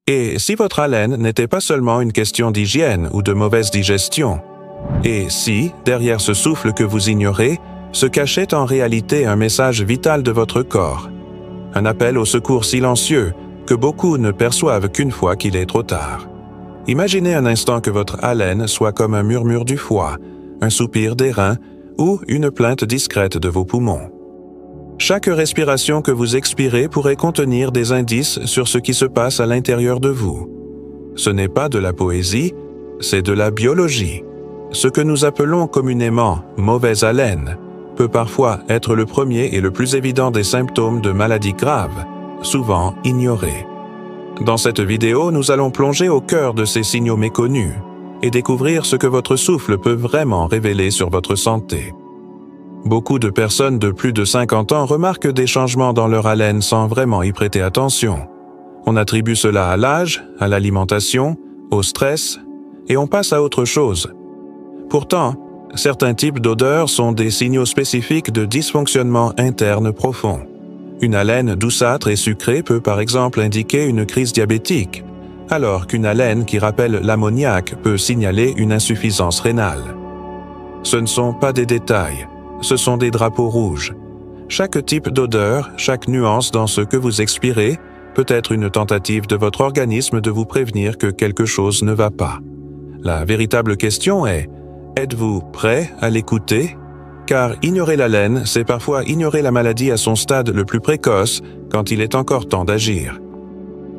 Et si votre haleine n'était pas seulement une question d'hygiène ou de mauvaise digestion? Et si, derrière ce souffle que vous ignorez, se cachait en réalité un message vital de votre corps? Un appel au secours silencieux que beaucoup ne perçoivent qu'une fois qu'il est trop tard. Imaginez un instant que votre haleine soit comme un murmure du foie, un soupir des reins ou une plainte discrète de vos poumons. Chaque respiration que vous expirez pourrait contenir des indices sur ce qui se passe à l'intérieur de vous. Ce n'est pas de la poésie, c'est de la biologie. Ce que nous appelons communément « mauvaise haleine » peut parfois être le premier et le plus évident des symptômes de maladies graves, souvent ignorés. Dans cette vidéo, nous allons plonger au cœur de ces signaux méconnus et découvrir ce que votre souffle peut vraiment révéler sur votre santé. Beaucoup de personnes de plus de 50 ans remarquent des changements dans leur haleine sans vraiment y prêter attention. On attribue cela à l'âge, à l'alimentation, au stress, et on passe à autre chose. Pourtant, certains types d'odeurs sont des signaux spécifiques de dysfonctionnement interne profond. Une haleine douceâtre et sucrée peut par exemple indiquer une crise diabétique, alors qu'une haleine qui rappelle l'ammoniac peut signaler une insuffisance rénale. Ce ne sont pas des détails, ce sont des drapeaux rouges. Chaque type d'odeur, chaque nuance dans ce que vous expirez peut être une tentative de votre organisme de vous prévenir que quelque chose ne va pas. La véritable question est: êtes-vous prêt à l'écouter? Car ignorer l'haleine, c'est parfois ignorer la maladie à son stade le plus précoce quand il est encore temps d'agir.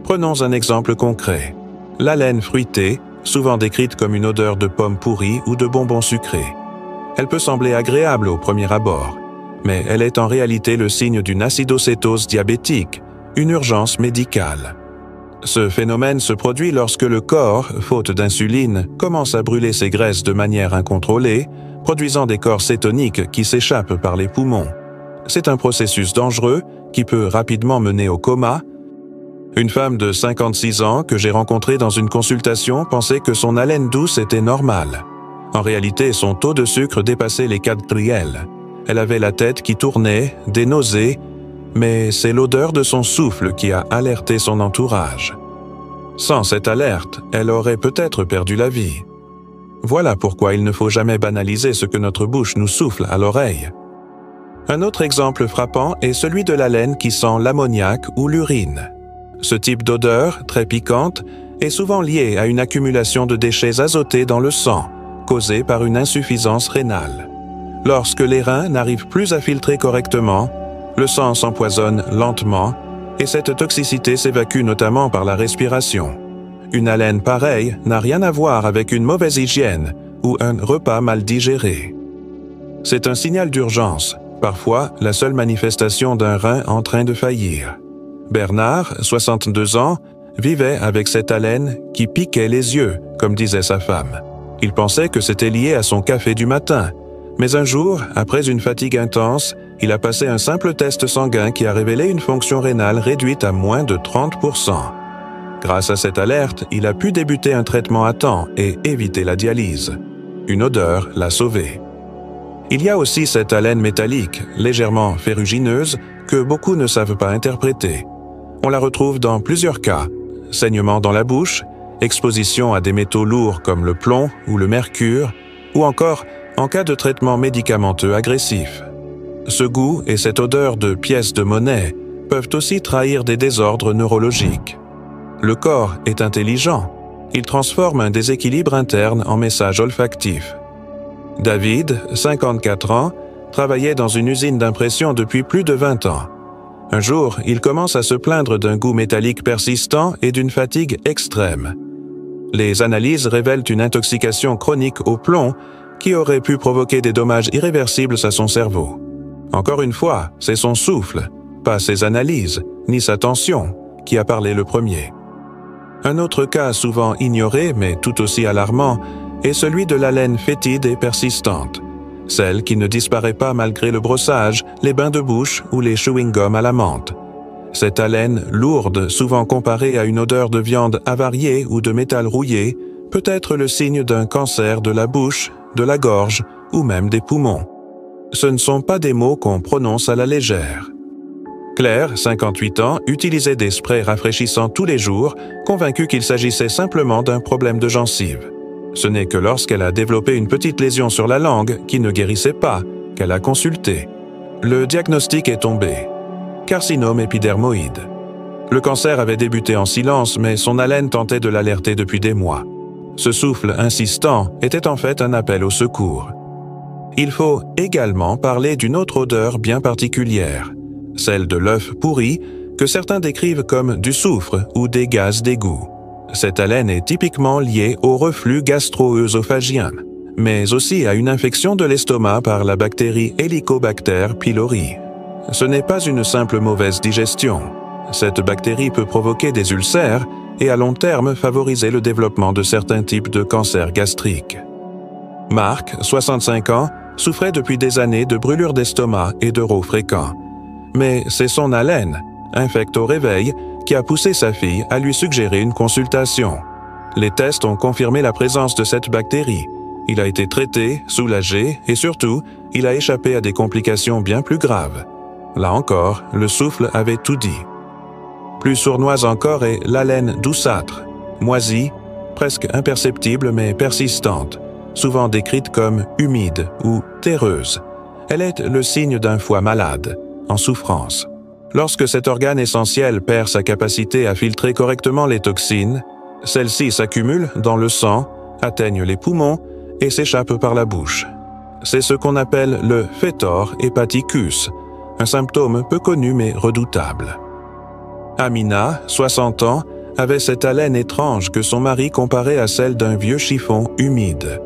Prenons un exemple concret. L'haleine fruitée, souvent décrite comme une odeur de pommes pourries ou de bonbons sucrés. Elle peut sembler agréable au premier abord, mais elle est en réalité le signe d'une acidocétose diabétique, une urgence médicale. Ce phénomène se produit lorsque le corps, faute d'insuline, commence à brûler ses graisses de manière incontrôlée, produisant des corps cétoniques qui s'échappent par les poumons. C'est un processus dangereux qui peut rapidement mener au coma. Une femme de 56 ans que j'ai rencontrée dans une consultation pensait que son haleine douce était normale. En réalité, son taux de sucre dépassait les 4 triels. Elle avait la tête qui tournait, des nausées, mais c'est l'odeur de son souffle qui a alerté son entourage. Sans cette alerte, elle aurait peut-être perdu la vie. Voilà pourquoi il ne faut jamais banaliser ce que notre bouche nous souffle à l'oreille. Un autre exemple frappant est celui de l'haleine qui sent l'ammoniac ou l'urine. Ce type d'odeur, très piquante, est souvent lié à une accumulation de déchets azotés dans le sang, causée par une insuffisance rénale. Lorsque les reins n'arrivent plus à filtrer correctement, le sang s'empoisonne lentement et cette toxicité s'évacue notamment par la respiration. Une haleine pareille n'a rien à voir avec une mauvaise hygiène ou un repas mal digéré. C'est un signal d'urgence, parfois la seule manifestation d'un rein en train de faillir. Bernard, 62 ans, vivait avec cette haleine qui piquait les yeux, comme disait sa femme. Il pensait que c'était lié à son café du matin, mais un jour, après une fatigue intense, il a passé un simple test sanguin qui a révélé une fonction rénale réduite à moins de 30%. Grâce à cette alerte, il a pu débuter un traitement à temps et éviter la dialyse. Une odeur l'a sauvé. Il y a aussi cette haleine métallique, légèrement ferrugineuse, que beaucoup ne savent pas interpréter. On la retrouve dans plusieurs cas: saignement dans la bouche, exposition à des métaux lourds comme le plomb ou le mercure, ou encore en cas de traitement médicamenteux agressif. Ce goût et cette odeur de pièces de monnaie peuvent aussi trahir des désordres neurologiques. Le corps est intelligent. Il transforme un déséquilibre interne en message olfactif. David, 54 ans, travaillait dans une usine d'impression depuis plus de 20 ans. Un jour, il commence à se plaindre d'un goût métallique persistant et d'une fatigue extrême. Les analyses révèlent une intoxication chronique au plomb qui aurait pu provoquer des dommages irréversibles à son cerveau. Encore une fois, c'est son souffle, pas ses analyses, ni sa tension, qui a parlé le premier. Un autre cas souvent ignoré, mais tout aussi alarmant, est celui de l'haleine fétide et persistante, celle qui ne disparaît pas malgré le brossage, les bains de bouche ou les chewing-gums à la menthe. Cette haleine lourde, souvent comparée à une odeur de viande avariée ou de métal rouillé, peut être le signe d'un cancer de la bouche, de la gorge ou même des poumons. Ce ne sont pas des mots qu'on prononce à la légère. Claire, 58 ans, utilisait des sprays rafraîchissants tous les jours, convaincue qu'il s'agissait simplement d'un problème de gencive. Ce n'est que lorsqu'elle a développé une petite lésion sur la langue qui ne guérissait pas qu'elle a consulté. Le diagnostic est tombé. Carcinome épidermoïde. Le cancer avait débuté en silence, mais son haleine tentait de l'alerter depuis des mois. Ce souffle insistant était en fait un appel au secours. Il faut également parler d'une autre odeur bien particulière, celle de l'œuf pourri, que certains décrivent comme du soufre ou des gaz d'égout. Cette haleine est typiquement liée au reflux gastro-œsophagien, mais aussi à une infection de l'estomac par la bactérie Helicobacter pylori. Ce n'est pas une simple mauvaise digestion. Cette bactérie peut provoquer des ulcères et à long terme favoriser le développement de certains types de cancers gastriques. Marc, 65 ans, souffrait depuis des années de brûlures d'estomac et de rot fréquents. Mais c'est son haleine, infecte au réveil, qui a poussé sa fille à lui suggérer une consultation. Les tests ont confirmé la présence de cette bactérie. Il a été traité, soulagé et surtout, il a échappé à des complications bien plus graves. Là encore, le souffle avait tout dit. Plus sournoise encore est l'haleine douceâtre, moisie, presque imperceptible mais persistante, souvent décrite comme humide ou terreuse. Elle est le signe d'un foie malade, en souffrance. Lorsque cet organe essentiel perd sa capacité à filtrer correctement les toxines, celles-ci s'accumulent dans le sang, atteignent les poumons et s'échappent par la bouche. C'est ce qu'on appelle le Fetor hepaticus, un symptôme peu connu mais redoutable. Amina, 60 ans, avait cette haleine étrange que son mari comparait à celle d'un vieux chiffon humide.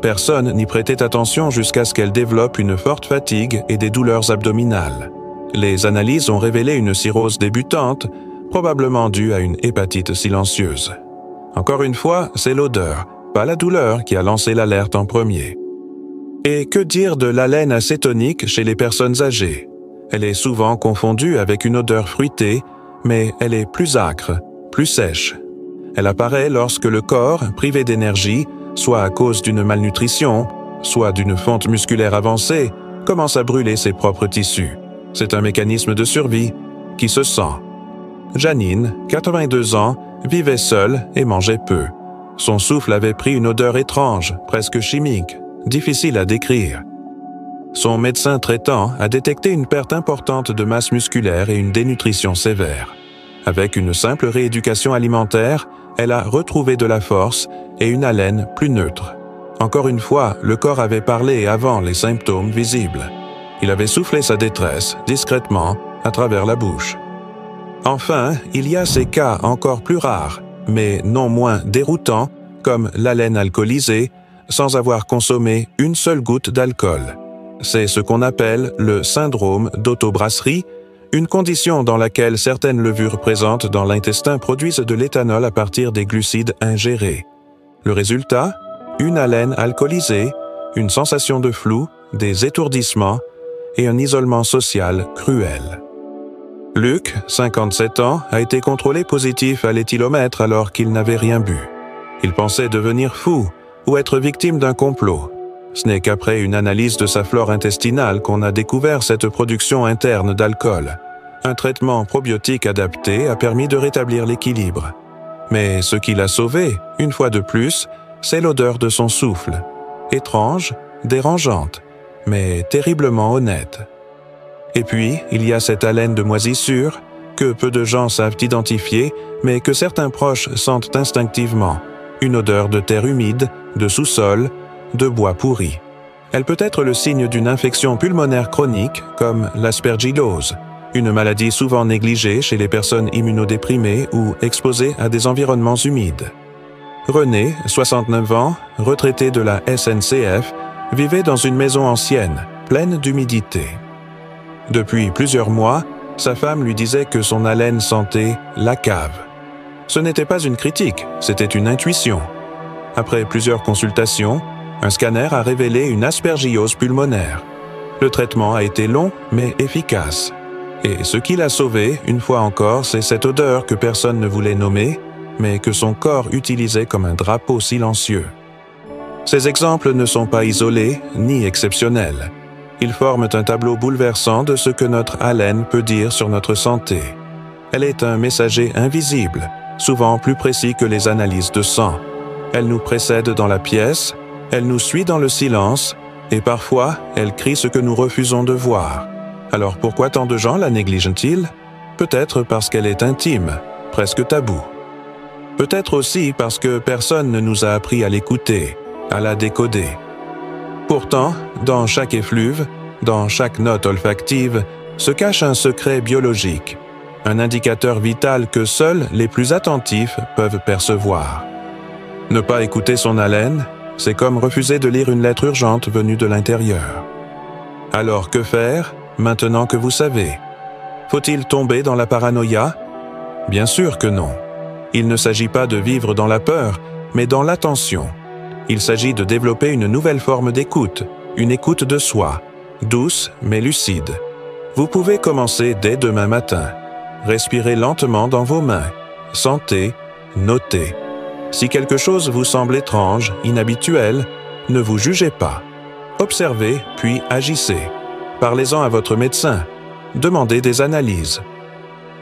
Personne n'y prêtait attention jusqu'à ce qu'elle développe une forte fatigue et des douleurs abdominales. Les analyses ont révélé une cirrhose débutante, probablement due à une hépatite silencieuse. Encore une fois, c'est l'odeur, pas la douleur, qui a lancé l'alerte en premier. Et que dire de l'haleine acétonique chez les personnes âgées? Elle est souvent confondue avec une odeur fruitée, mais elle est plus âcre, plus sèche. Elle apparaît lorsque le corps, privé d'énergie, soit à cause d'une malnutrition, soit d'une fonte musculaire avancée, commence à brûler ses propres tissus. C'est un mécanisme de survie qui se sent. Janine, 82 ans, vivait seule et mangeait peu. Son souffle avait pris une odeur étrange, presque chimique, difficile à décrire. Son médecin traitant a détecté une perte importante de masse musculaire et une dénutrition sévère. Avec une simple rééducation alimentaire, elle a retrouvé de la force et une haleine plus neutre. Encore une fois, le corps avait parlé avant les symptômes visibles. Il avait soufflé sa détresse, discrètement, à travers la bouche. Enfin, il y a ces cas encore plus rares, mais non moins déroutants, comme l'haleine alcoolisée, sans avoir consommé une seule goutte d'alcool. C'est ce qu'on appelle le syndrome d'autobrasserie, une condition dans laquelle certaines levures présentes dans l'intestin produisent de l'éthanol à partir des glucides ingérés. Le résultat? Une haleine alcoolisée, une sensation de flou, des étourdissements et un isolement social cruel. Luc, 57 ans, a été contrôlé positif à l'éthylomètre alors qu'il n'avait rien bu. Il pensait devenir fou ou être victime d'un complot. Ce n'est qu'après une analyse de sa flore intestinale qu'on a découvert cette production interne d'alcool. Un traitement probiotique adapté a permis de rétablir l'équilibre. Mais ce qui l'a sauvé, une fois de plus, c'est l'odeur de son souffle. Étrange, dérangeante, mais terriblement honnête. Et puis, il y a cette haleine de moisissure que peu de gens savent identifier, mais que certains proches sentent instinctivement. Une odeur de terre humide, de sous-sol, de bois pourri. Elle peut être le signe d'une infection pulmonaire chronique, comme l'aspergillose, une maladie souvent négligée chez les personnes immunodéprimées ou exposées à des environnements humides. René, 69 ans, retraité de la SNCF, vivait dans une maison ancienne, pleine d'humidité. Depuis plusieurs mois, sa femme lui disait que son haleine sentait la cave. Ce n'était pas une critique, c'était une intuition. Après plusieurs consultations, un scanner a révélé une aspergillose pulmonaire. Le traitement a été long mais efficace. Et ce qui l'a sauvée, une fois encore, c'est cette odeur que personne ne voulait nommer, mais que son corps utilisait comme un drapeau silencieux. Ces exemples ne sont pas isolés ni exceptionnels. Ils forment un tableau bouleversant de ce que notre haleine peut dire sur notre santé. Elle est un messager invisible, souvent plus précis que les analyses de sang. Elle nous précède dans la pièce, elle nous suit dans le silence, et parfois, elle crie ce que nous refusons de voir. Alors pourquoi tant de gens la négligent-ils? Peut-être parce qu'elle est intime, presque taboue. Peut-être aussi parce que personne ne nous a appris à l'écouter, à la décoder. Pourtant, dans chaque effluve, dans chaque note olfactive, se cache un secret biologique, un indicateur vital que seuls les plus attentifs peuvent percevoir. Ne pas écouter son haleine, c'est comme refuser de lire une lettre urgente venue de l'intérieur. Alors que faire, maintenant que vous savez? Faut-il tomber dans la paranoïa? Bien sûr que non. Il ne s'agit pas de vivre dans la peur, mais dans l'attention. Il s'agit de développer une nouvelle forme d'écoute, une écoute de soi, douce mais lucide. Vous pouvez commencer dès demain matin. Respirez lentement dans vos mains. Sentez, notez. Si quelque chose vous semble étrange, inhabituel, ne vous jugez pas. Observez, puis agissez. Parlez-en à votre médecin. Demandez des analyses.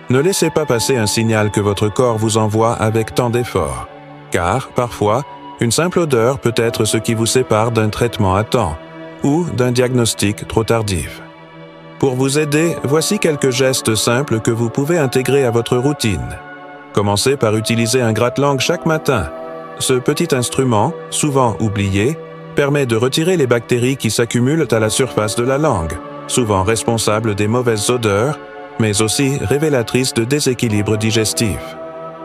Ne laissez pas passer un signal que votre corps vous envoie avec tant d'efforts, car, parfois, une simple odeur peut être ce qui vous sépare d'un traitement à temps ou d'un diagnostic trop tardif. Pour vous aider, voici quelques gestes simples que vous pouvez intégrer à votre routine. Commencez par utiliser un gratte-langue chaque matin. Ce petit instrument, souvent oublié, permet de retirer les bactéries qui s'accumulent à la surface de la langue, souvent responsables des mauvaises odeurs, mais aussi révélatrices de déséquilibre digestif.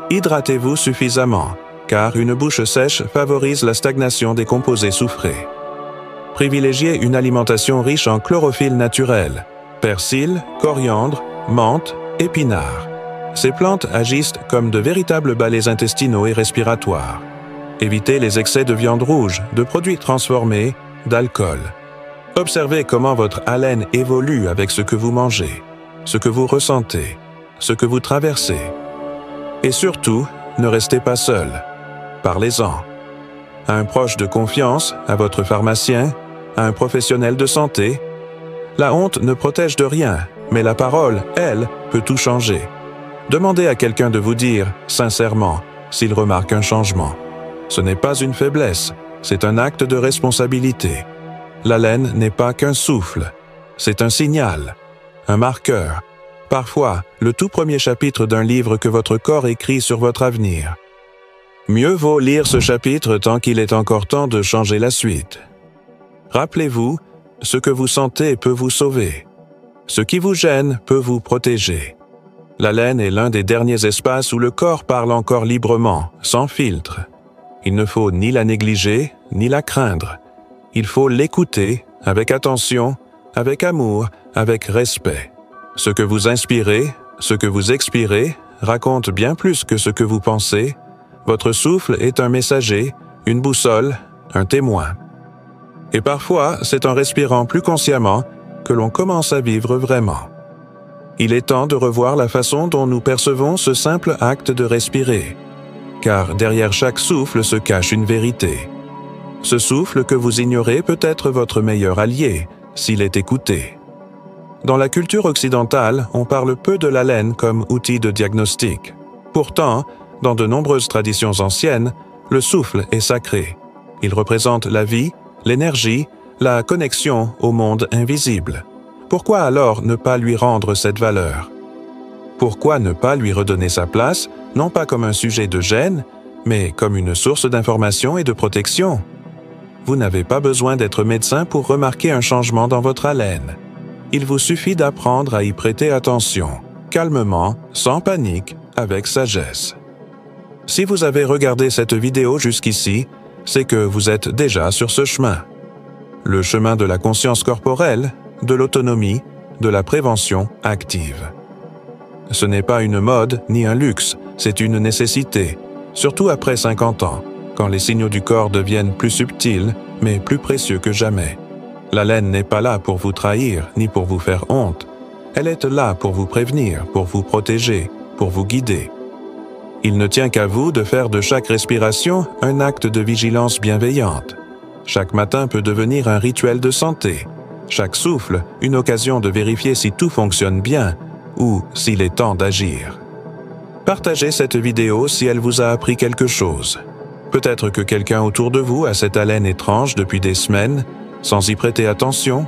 Hydratez-vous suffisamment, car une bouche sèche favorise la stagnation des composés soufrés. Privilégiez une alimentation riche en chlorophylle naturelle, persil, coriandre, menthe, épinards. Ces plantes agissent comme de véritables balais intestinaux et respiratoires. Évitez les excès de viande rouge, de produits transformés, d'alcool. Observez comment votre haleine évolue avec ce que vous mangez, ce que vous ressentez, ce que vous traversez. Et surtout, ne restez pas seul. Parlez-en. À un proche de confiance, à votre pharmacien, à un professionnel de santé. La honte ne protège de rien, mais la parole, elle, peut tout changer. Demandez à quelqu'un de vous dire, sincèrement, s'il remarque un changement. Ce n'est pas une faiblesse, c'est un acte de responsabilité. L'haleine n'est pas qu'un souffle, c'est un signal, un marqueur, parfois le tout premier chapitre d'un livre que votre corps écrit sur votre avenir. Mieux vaut lire ce chapitre tant qu'il est encore temps de changer la suite. Rappelez-vous, ce que vous sentez peut vous sauver. Ce qui vous gêne peut vous protéger. L'haleine est l'un des derniers espaces où le corps parle encore librement, sans filtre. Il ne faut ni la négliger, ni la craindre. Il faut l'écouter, avec attention, avec amour, avec respect. Ce que vous inspirez, ce que vous expirez, raconte bien plus que ce que vous pensez. Votre souffle est un messager, une boussole, un témoin. Et parfois, c'est en respirant plus consciemment que l'on commence à vivre vraiment. Il est temps de revoir la façon dont nous percevons ce simple acte de respirer, car derrière chaque souffle se cache une vérité. Ce souffle que vous ignorez peut être votre meilleur allié, s'il est écouté. Dans la culture occidentale, on parle peu de l'haleine comme outil de diagnostic. Pourtant, dans de nombreuses traditions anciennes, le souffle est sacré. Il représente la vie, l'énergie, la connexion au monde invisible. Pourquoi alors ne pas lui rendre cette valeur? Pourquoi ne pas lui redonner sa place, non pas comme un sujet de gêne, mais comme une source d'information et de protection? Vous n'avez pas besoin d'être médecin pour remarquer un changement dans votre haleine. Il vous suffit d'apprendre à y prêter attention, calmement, sans panique, avec sagesse. Si vous avez regardé cette vidéo jusqu'ici, c'est que vous êtes déjà sur ce chemin. Le chemin de la conscience corporelle, de l'autonomie, de la prévention active. Ce n'est pas une mode ni un luxe, c'est une nécessité, surtout après 50 ans, quand les signaux du corps deviennent plus subtils, mais plus précieux que jamais. L'haleine n'est pas là pour vous trahir, ni pour vous faire honte. Elle est là pour vous prévenir, pour vous protéger, pour vous guider. Il ne tient qu'à vous de faire de chaque respiration un acte de vigilance bienveillante. Chaque matin peut devenir un rituel de santé, Chaque souffle, une occasion de vérifier si tout fonctionne bien ou s'il est temps d'agir. Partagez cette vidéo si elle vous a appris quelque chose. Peut-être que quelqu'un autour de vous a cette haleine étrange depuis des semaines, sans y prêter attention.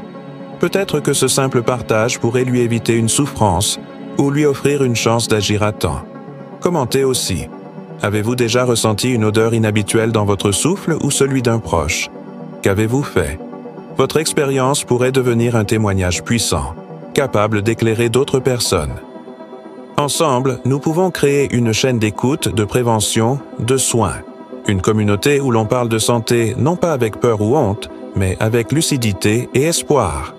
Peut-être que ce simple partage pourrait lui éviter une souffrance ou lui offrir une chance d'agir à temps. Commentez aussi. Avez-vous déjà ressenti une odeur inhabituelle dans votre souffle ou celui d'un proche? Qu'avez-vous fait? Votre expérience pourrait devenir un témoignage puissant, capable d'éclairer d'autres personnes. Ensemble, nous pouvons créer une chaîne d'écoute, de prévention, de soins. Une communauté où l'on parle de santé non pas avec peur ou honte, mais avec lucidité et espoir.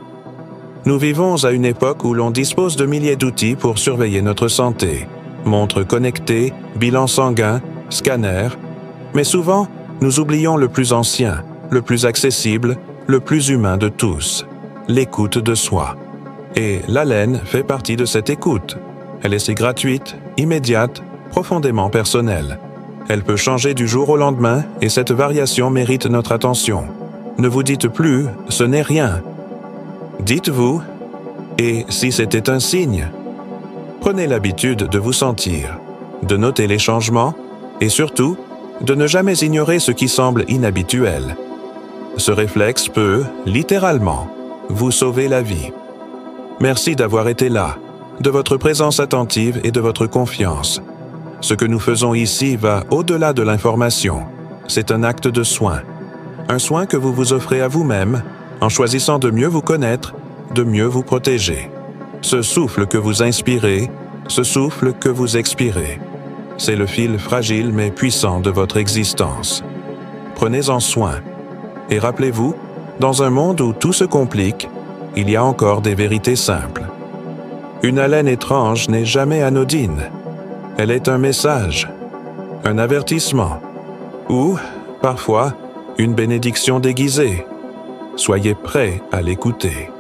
Nous vivons à une époque où l'on dispose de milliers d'outils pour surveiller notre santé. Montres connectées, bilan sanguin, scanner. Mais souvent, nous oublions le plus ancien, le plus accessible, le plus humain de tous, l'écoute de soi. Et l'haleine fait partie de cette écoute. Elle est si gratuite, immédiate, profondément personnelle. Elle peut changer du jour au lendemain et cette variation mérite notre attention. Ne vous dites plus « ce n'est rien ». Dites-vous « et si c'était un signe ?» Prenez l'habitude de vous sentir, de noter les changements et surtout, de ne jamais ignorer ce qui semble inhabituel. Ce réflexe peut, littéralement, vous sauver la vie. Merci d'avoir été là, de votre présence attentive et de votre confiance. Ce que nous faisons ici va au-delà de l'information. C'est un acte de soin. Un soin que vous vous offrez à vous-même en choisissant de mieux vous connaître, de mieux vous protéger. Ce souffle que vous inspirez, ce souffle que vous expirez. C'est le fil fragile mais puissant de votre existence. Prenez-en soin. Et rappelez-vous, dans un monde où tout se complique, il y a encore des vérités simples. Une haleine étrange n'est jamais anodine. Elle est un message, un avertissement, ou, parfois, une bénédiction déguisée. Soyez prêts à l'écouter.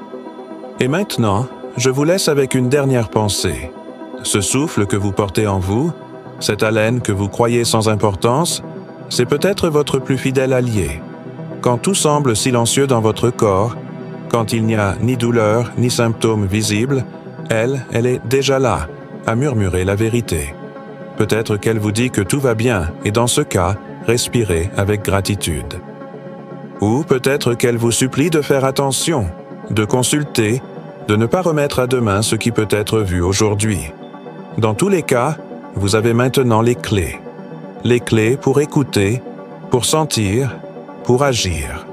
Et maintenant, je vous laisse avec une dernière pensée. Ce souffle que vous portez en vous, cette haleine que vous croyez sans importance, c'est peut-être votre plus fidèle allié. Quand tout semble silencieux dans votre corps, quand il n'y a ni douleur ni symptômes visibles, elle est déjà là, à murmurer la vérité. Peut-être qu'elle vous dit que tout va bien, et dans ce cas, respirez avec gratitude. Ou peut-être qu'elle vous supplie de faire attention, de consulter, de ne pas remettre à demain ce qui peut être vu aujourd'hui. Dans tous les cas, vous avez maintenant les clés. Les clés pour écouter, pour sentir, pour agir.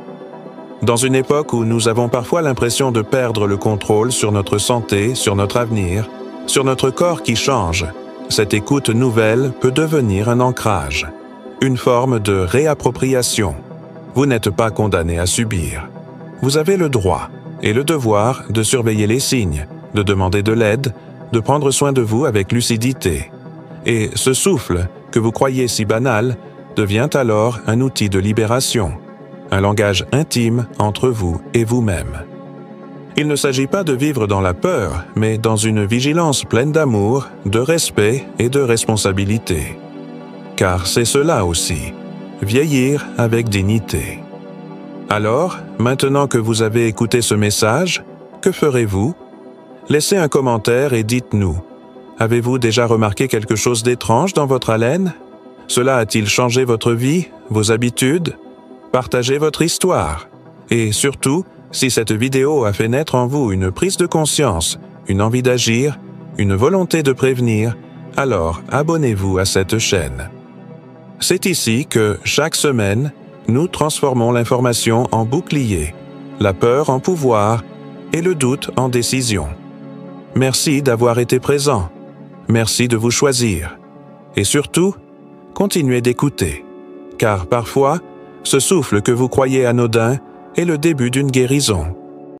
Dans une époque où nous avons parfois l'impression de perdre le contrôle sur notre santé, sur notre avenir, sur notre corps qui change, cette écoute nouvelle peut devenir un ancrage, une forme de réappropriation. Vous n'êtes pas condamné à subir. Vous avez le droit et le devoir de surveiller les signes, de demander de l'aide, de prendre soin de vous avec lucidité. Et ce souffle, que vous croyez si banal, devient alors un outil de libération, un langage intime entre vous et vous-même. Il ne s'agit pas de vivre dans la peur, mais dans une vigilance pleine d'amour, de respect et de responsabilité. Car c'est cela aussi, vieillir avec dignité. Alors, maintenant que vous avez écouté ce message, que ferez-vous? Laissez un commentaire et dites-nous. Avez-vous déjà remarqué quelque chose d'étrange dans votre haleine? Cela a-t-il changé votre vie, vos habitudes? Partagez votre histoire. Et surtout, si cette vidéo a fait naître en vous une prise de conscience, une envie d'agir, une volonté de prévenir, alors abonnez-vous à cette chaîne. C'est ici que, chaque semaine, nous transformons l'information en bouclier, la peur en pouvoir et le doute en décision. Merci d'avoir été présent. Merci de vous choisir. Et surtout, continuez d'écouter. Car parfois, ce souffle que vous croyez anodin est le début d'une guérison.